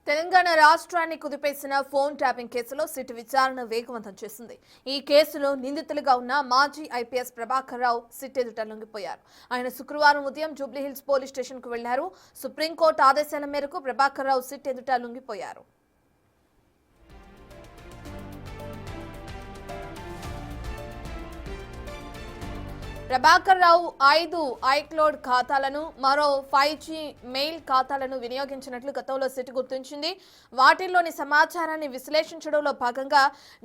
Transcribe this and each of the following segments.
తెలంగాణ రాష్ట్రాన్ని కుదిపేసిన phone tapping కేసులో SIT విచారణ వేగవంతం చేసింది. ఈ కేసులో నిందితులుగా ఉన్న మాజీ ఐపీఎస్ ప్రభాకర్ రావు సిట్ ఎదుట లొంగిపోయారు. ఆయన శుక్రవారం ఉదయం జూబ్లీహిల్స్ పోలీస్ స్టేషన్ కు వెళ్లారు. సుప్రీంకోర్టు ఆదేశాల మేరకు ప్రభాకర్ రావు సిట్ ఎదుట లొంగిపోయారు. ప్రభాకర్ రావు 5 ఐక్లౌడ్ ఖాతాలను మరో 5G మెయిల్ ఖాతాలను వినియోగించినట్లు గతంలో సిట్ గుర్తించింది. వాటిల్లోని సమాచారాన్ని విశ్లేషించడంలో భాగంగా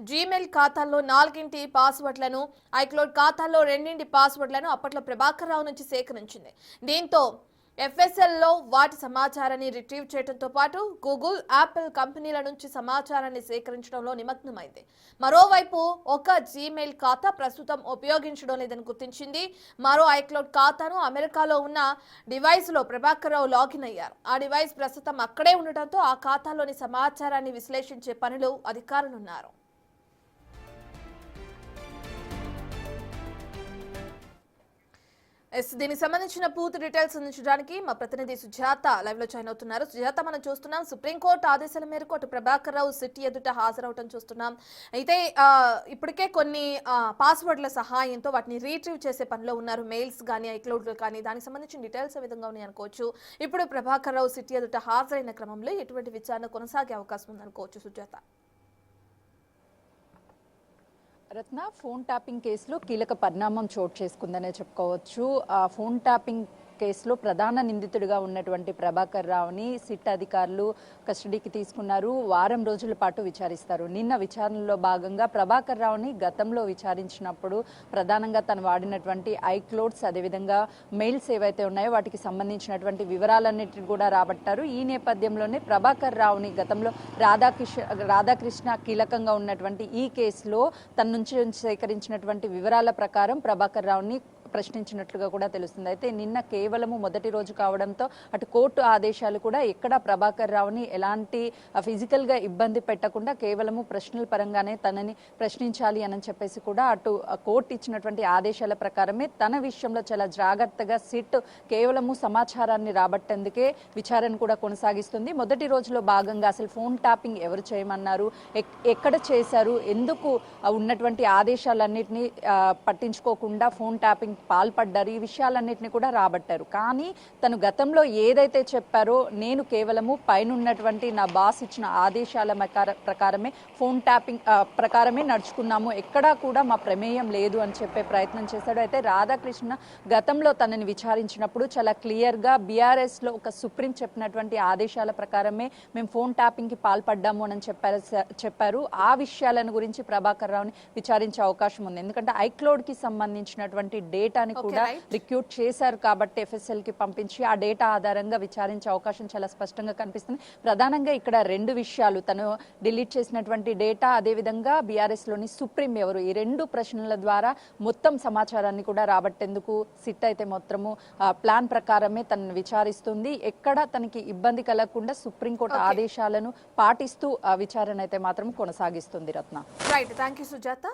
జీమెయిల్ ఖాతాల్లో 4 పాస్వర్డ్లను, ఐక్లౌడ్ ఖాతాల్లో 2 పాస్వర్డ్లను అప్పట్లో ప్రభాకర్ రావు నుంచి సేకరించింది. దీంతో FSLలో వాటి సమాచారాన్ని రిట్రీవ్ చేయడంతో పాటు గూగుల్, యాపిల్ కంపెనీల నుంచి సమాచారాన్ని సేకరించడంలో నిమగ్నమైంది. మరోవైపు ఒక జీమెయిల్ ఖాతా ప్రస్తుతం ఉపయోగించడం లేదని గుర్తించింది. మరో ఐక్లౌడ్ ఖాతాను అమెరికాలో ఉన్న డివైస్లో ప్రభాకర్ రావు లాగిన్ అయ్యారు. ఆ డివైస్ ప్రస్తుతం అక్కడే ఉండటంతో ఆ ఖాతాలోని సమాచారాన్ని విశ్లేషించే పనిలో అధికారులున్నారు. దీనికి సంబంధించిన పూర్తి డీటెయిల్స్ అందించడానికి మా ప్రతినిధి సుజాత లైవ్ లో జాయిన్ అవుతున్నారు. సుజాత, మనం చూస్తున్నాం సుప్రీంకోర్టు ఆదేశాల మేరకు అటు ప్రభాకర్ రావు సిట్ ఎదుట హాజరవటం చూస్తున్నాం. అయితే ఇప్పటికే కొన్ని పాస్వర్డ్ల సహాయంతో వాటిని రీట్రీవ్ చేసే పనిలో ఉన్నారు. మెయిల్స్ కానీ, ఐక్లౌడ్ కానీ, దానికి సంబంధించిన డీటెయిల్స్ ఏ విధంగా ఉన్నాయి అనుకోవచ్చు. ఇప్పుడు ప్రభాకర్ రావు సిట్ ఎదుట హాజరైన క్రమంలో ఎటువంటి విచారణ కొనసాగే అవకాశం ఉందనుకోవచ్చు సుజాత? రత్న, ఫోన్ ట్యాపింగ్ కేసులో కీలక పరిణామం చోటు చేసుకుందనే చెప్పుకోవచ్చు. ఆ ఫోన్ ట్యాపింగ్ కేసులో ప్రధాన నిందితుడిగా ఉన్నటువంటి ప్రభాకర్ రావుని సిట్ అధికారులు కస్టడీకి తీసుకున్నారు. వారం రోజుల పాటు విచారిస్తారు. నిన్న విచారణలో భాగంగా ప్రభాకర్ రావుని గతంలో విచారించినప్పుడు ప్రధానంగా తను వాడినటువంటి ఐక్లౌడ్స్, అదేవిధంగా మెయిల్స్ ఏవైతే ఉన్నాయో వాటికి సంబంధించినటువంటి వివరాలన్నిటిని కూడా రాబట్టారు. ఈ నేపథ్యంలోనే ప్రభాకర్ రావుని గతంలో రాధాకృష్ణ కీలకంగా ఉన్నటువంటి ఈ కేసులో తన నుంచి సేకరించినటువంటి వివరాల ప్రకారం ప్రభాకర్ రావుని ప్రశ్నించినట్లుగా కూడా తెలుస్తుంది. అయితే నిన్న కేవలము మొదటి రోజు కావడంతో అటు కోర్టు ఆదేశాలు కూడా ఎక్కడ ప్రభాకర్ రావుని ఎలాంటి ఫిజికల్గా ఇబ్బంది పెట్టకుండా కేవలము ప్రశ్నల పరంగానే తనని ప్రశ్నించాలి అని చెప్పేసి కూడా అటు కోర్టు ఇచ్చినటువంటి ఆదేశాల ప్రకారమే తన విషయంలో చాలా జాగ్రత్తగా సిట్ కేవలము సమాచారాన్ని రాబట్టేందుకే విచారణ కూడా కొనసాగిస్తుంది. మొదటి రోజులో భాగంగా అసలు ఫోన్ ట్యాపింగ్ ఎవరు చేయమన్నారు, ఎక్కడ చేశారు, ఎందుకు ఉన్నటువంటి ఆదేశాలన్నింటినీ పట్టించుకోకుండా ఫోన్ ట్యాపింగ్ పాల్పడ్డారు, ఈ విషయాలన్నింటినీ కూడా రాబట్టారు. కానీ తను గతంలో ఏదైతే చెప్పారో, నేను కేవలము పైనున్నటువంటి నా బాస్ ఇచ్చిన ఆదేశాల ప్రకారమే ఫోన్ ట్యాపింగ్ ప్రకారమే నడుచుకున్నాము, ఎక్కడా కూడా మా ప్రమేయం లేదు అని చెప్పే ప్రయత్నం చేశాడు. అయితే రాధాకృష్ణ గతంలో తనని విచారించినప్పుడు చాలా క్లియర్గా బీఆర్ఎస్లో ఒక సుప్రీం చెప్పినటువంటి ఆదేశాల ప్రకారమే మేము ఫోన్ ట్యాపింగ్కి పాల్పడ్డాము అని చెప్పారు. ఆ విషయాలను గురించి ప్రభాకర్ రావుని విచారించే అవకాశం ఉంది. ఎందుకంటే ఐక్లౌడ్కి సంబంధించినటువంటి డేటాని కూడా రిక్రూట్ చేశారు కాబట్టి FSL కి పంపించి ఆ డేటా ఆధారంగా విచారించే అవకాశం చాలా స్పష్టంగా కనిపిస్తుంది. ప్రధానంగా ఇక్కడ 2 విషయాలు, తను డిలీట్ చేసినటువంటి డేటా, అదేవిధంగా బీఆర్ఎస్ లోని సుప్రీం ఎవరు, ఈ 2 ప్రశ్నల ద్వారా మొత్తం సమాచారాన్ని కూడా రాబట్టేందుకు సిట్ అయితే మొత్తము ప్లాన్ ప్రకారమే తనను విచారిస్తుంది. ఎక్కడ తనకి ఇబ్బంది కలగకుండా సుప్రీంకోర్టు ఆదేశాలను పాటిస్తూ విచారణ అయితే మాత్రం కొనసాగిస్తుంది. రత్న, రైట్, థాంక్యూ సుజాత.